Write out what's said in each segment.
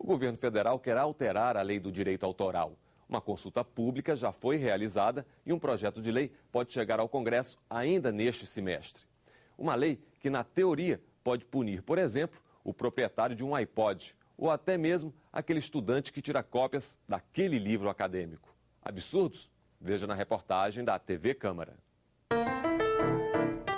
O governo federal quer alterar a lei do direito autoral. Uma consulta pública já foi realizada e um projeto de lei pode chegar ao Congresso ainda neste semestre. Uma lei que, na teoria, pode punir, por exemplo, o proprietário de um iPod ou até mesmo aquele estudante que tira cópias daquele livro acadêmico. Absurdos? Veja na reportagem da TV Câmara.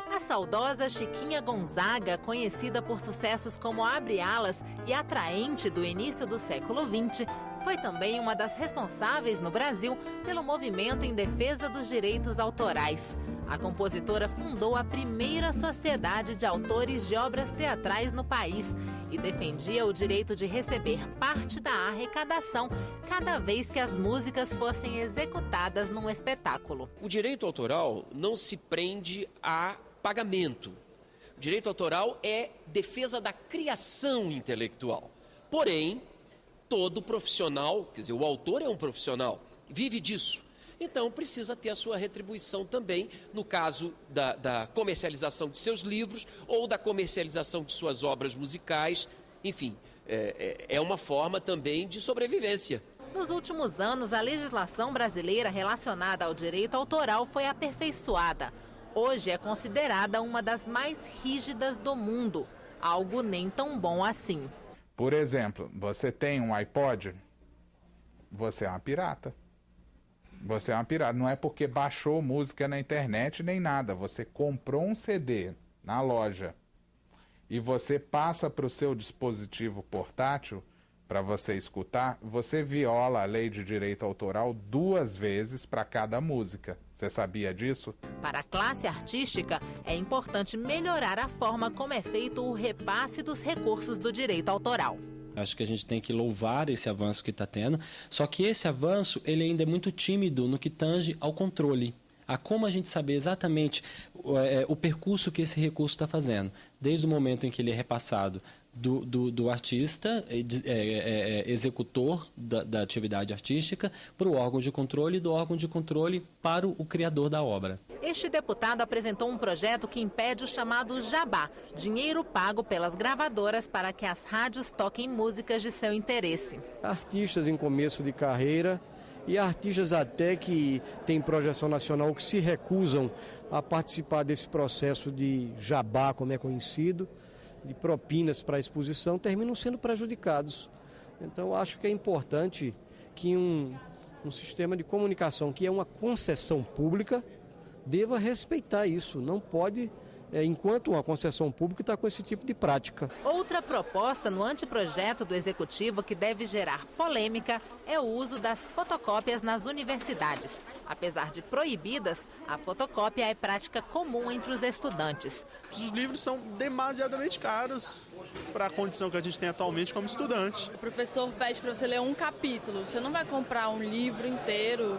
A saudosa Chiquinha Gonzaga, conhecida por sucessos como Abre Alas e Atraente do início do século XX, foi também uma das responsáveis no Brasil pelo movimento em defesa dos direitos autorais. A compositora fundou a primeira sociedade de autores de obras teatrais no país e defendia o direito de receber parte da arrecadação cada vez que as músicas fossem executadas num espetáculo. O direito autoral não se prende a pagamento. O direito autoral é defesa da criação intelectual. Porém, todo profissional, quer dizer, o autor é um profissional, vive disso. Então, precisa ter a sua retribuição também, no caso da comercialização de seus livros ou da comercialização de suas obras musicais. Enfim, é uma forma também de sobrevivência. Nos últimos anos, a legislação brasileira relacionada ao direito autoral foi aperfeiçoada. Hoje é considerada uma das mais rígidas do mundo, algo nem tão bom assim. Por exemplo, você tem um iPod, você é uma pirata. Você é uma pirata. Não é porque baixou música na internet nem nada. Você comprou um CD na loja e você passa para o seu dispositivo portátil para você escutar, você viola a lei de direito autoral 2 vezes para cada música. Você sabia disso? Para a classe artística, é importante melhorar a forma como é feito o repasse dos recursos do direito autoral. Acho que a gente tem que louvar esse avanço que está tendo, só que esse avanço ele ainda é muito tímido no que tange ao controle, a como a gente saber exatamente o percurso que esse recurso está fazendo, desde o momento em que ele é repassado do artista, executor da atividade artística, para o órgão de controle e do órgão de controle para o criador da obra. Este deputado apresentou um projeto que impede o chamado jabá, dinheiro pago pelas gravadoras para que as rádios toquem músicas de seu interesse. Artistas em começo de carreira e artistas até que têm projeção nacional que se recusam a participar desse processo de jabá, como é conhecido, de propinas para a exposição, terminam sendo prejudicados. Então, acho que é importante que um sistema de comunicação, que é uma concessão pública, deva respeitar isso. Não pode, enquanto uma concessão pública, estar com esse tipo de prática. Outra proposta no anteprojeto do Executivo que deve gerar polêmica é o uso das fotocópias nas universidades. Apesar de proibidas, a fotocópia é prática comum entre os estudantes. Os livros são demasiadamente caros para a condição que a gente tem atualmente como estudante. O professor pede para você ler um capítulo. Você não vai comprar um livro inteiro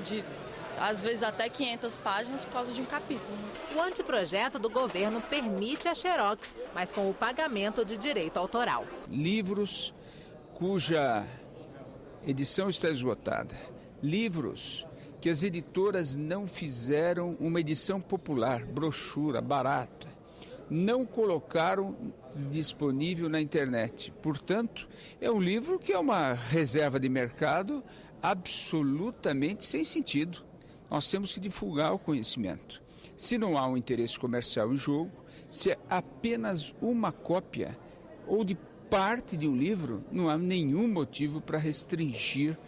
de, às vezes, até 500 páginas por causa de um capítulo. O anteprojeto do governo permite a xerox, mas com o pagamento de direito autoral. Livros cuja edição está esgotada. Livros que as editoras não fizeram uma edição popular, brochura, barata. Não colocaram disponível na internet. Portanto, é um livro que é uma reserva de mercado absolutamente sem sentido. Nós temos que divulgar o conhecimento. Se não há um interesse comercial em jogo, se é apenas uma cópia ou de parte de um livro, não há nenhum motivo para restringir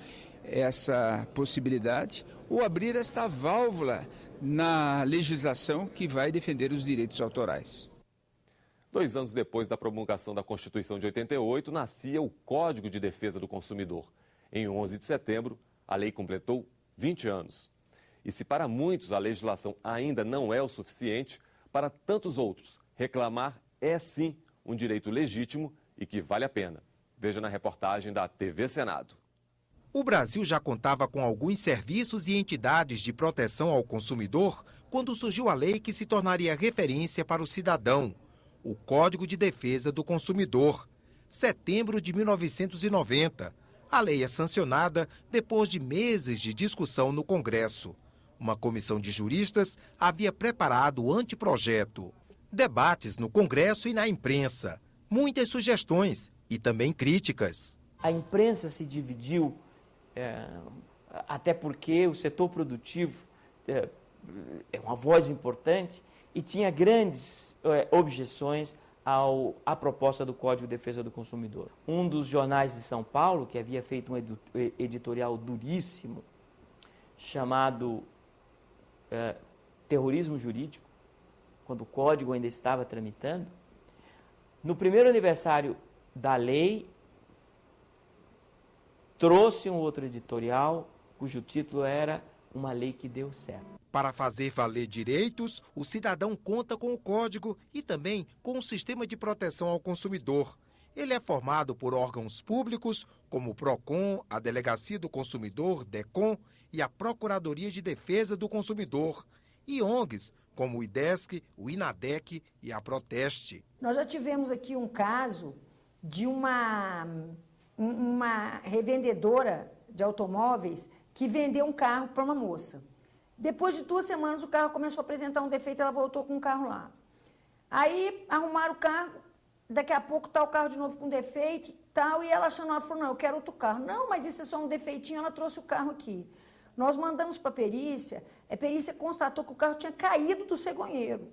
essa possibilidade ou abrir esta válvula na legislação que vai defender os direitos autorais. 2 anos depois da promulgação da Constituição de 88, nascia o Código de Defesa do Consumidor. Em 11 de setembro, a lei completou 20 anos. E se para muitos a legislação ainda não é o suficiente, para tantos outros, reclamar é sim um direito legítimo e que vale a pena. Veja na reportagem da TV Senado. O Brasil já contava com alguns serviços e entidades de proteção ao consumidor quando surgiu a lei que se tornaria referência para o cidadão, o Código de Defesa do Consumidor, setembro de 1990. A lei é sancionada depois de meses de discussão no Congresso. Uma comissão de juristas havia preparado o anteprojeto. Debates no Congresso e na imprensa. Muitas sugestões e também críticas. A imprensa se dividiu, até porque o setor produtivo é uma voz importante e tinha grandes objeções à proposta do Código de Defesa do Consumidor. Um dos jornais de São Paulo, que havia feito um editorial duríssimo, chamado Terrorismo Jurídico, quando o Código ainda estava tramitando, no primeiro aniversário da lei, trouxe um outro editorial, cujo título era Uma Lei que Deu Certo. Para fazer valer direitos, o cidadão conta com o Código e também com o Sistema de Proteção ao Consumidor. Ele é formado por órgãos públicos, como o PROCON, a Delegacia do Consumidor, DECON, e a Procuradoria de Defesa do Consumidor, e ONGs, como o IDESC, o INADEC e a Proteste. Nós já tivemos aqui um caso de uma revendedora de automóveis que vendeu um carro para uma moça. Depois de 2 semanas, o carro começou a apresentar um defeito, ela voltou com o carro lá. Aí, arrumaram o carro, daqui a pouco está o carro de novo com defeito e tal, e ela achando, ela falou, não, eu quero outro carro. Não, mas isso é só um defeitinho, ela trouxe o carro aqui. Nós mandamos para a perícia constatou que o carro tinha caído do cegonheiro.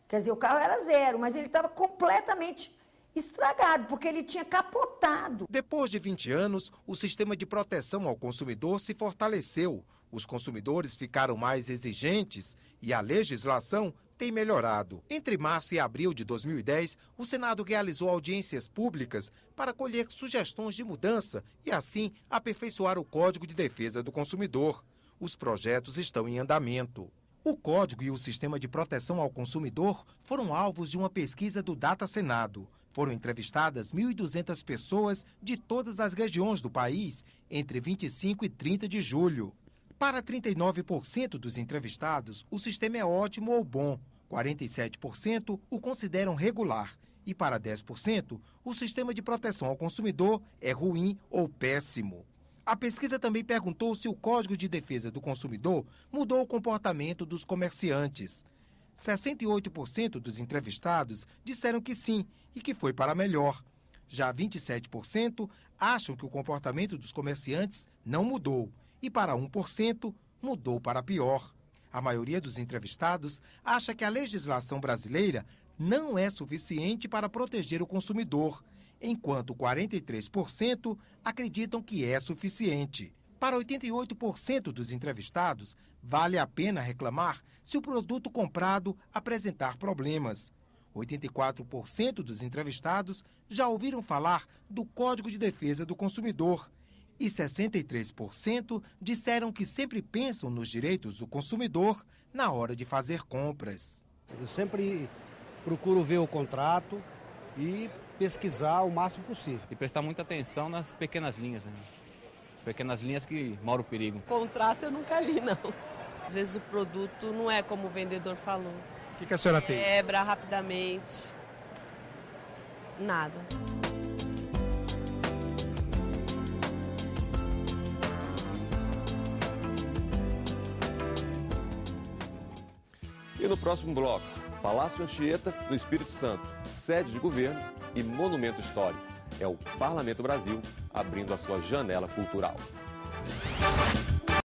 Quer dizer, o carro era 0, mas ele estava completamente estragado, porque ele tinha capotado. Depois de 20 anos, o sistema de proteção ao consumidor se fortaleceu. Os consumidores ficaram mais exigentes e a legislação tem melhorado. Entre março e abril de 2010, o Senado realizou audiências públicas para colher sugestões de mudança e, assim, aperfeiçoar o Código de Defesa do Consumidor. Os projetos estão em andamento. O Código e o Sistema de Proteção ao Consumidor foram alvos de uma pesquisa do Data Senado. Foram entrevistadas 1.200 pessoas de todas as regiões do país entre 25 e 30 de julho. Para 39% dos entrevistados, o sistema é ótimo ou bom. 47% o consideram regular. E para 10%, o sistema de proteção ao consumidor é ruim ou péssimo. A pesquisa também perguntou se o Código de Defesa do Consumidor mudou o comportamento dos comerciantes. 68% dos entrevistados disseram que sim e que foi para melhor. Já 27% acham que o comportamento dos comerciantes não mudou. E para 1%, mudou para pior. A maioria dos entrevistados acha que a legislação brasileira não é suficiente para proteger o consumidor, enquanto 43% acreditam que é suficiente. Para 88% dos entrevistados, vale a pena reclamar se o produto comprado apresentar problemas. 84% dos entrevistados já ouviram falar do Código de Defesa do Consumidor. E 63% disseram que sempre pensam nos direitos do consumidor na hora de fazer compras. Eu sempre procuro ver o contrato e pesquisar o máximo possível. E prestar muita atenção nas pequenas linhas, né? As pequenas linhas que mora o perigo. Contrato eu nunca li, não. Às vezes o produto não é como o vendedor falou. O que a senhora fez? Quebra rapidamente. Nada. E no próximo bloco, Palácio Anchieta, no Espírito Santo, sede de governo e monumento histórico. É o Parlamento Brasil abrindo a sua janela cultural.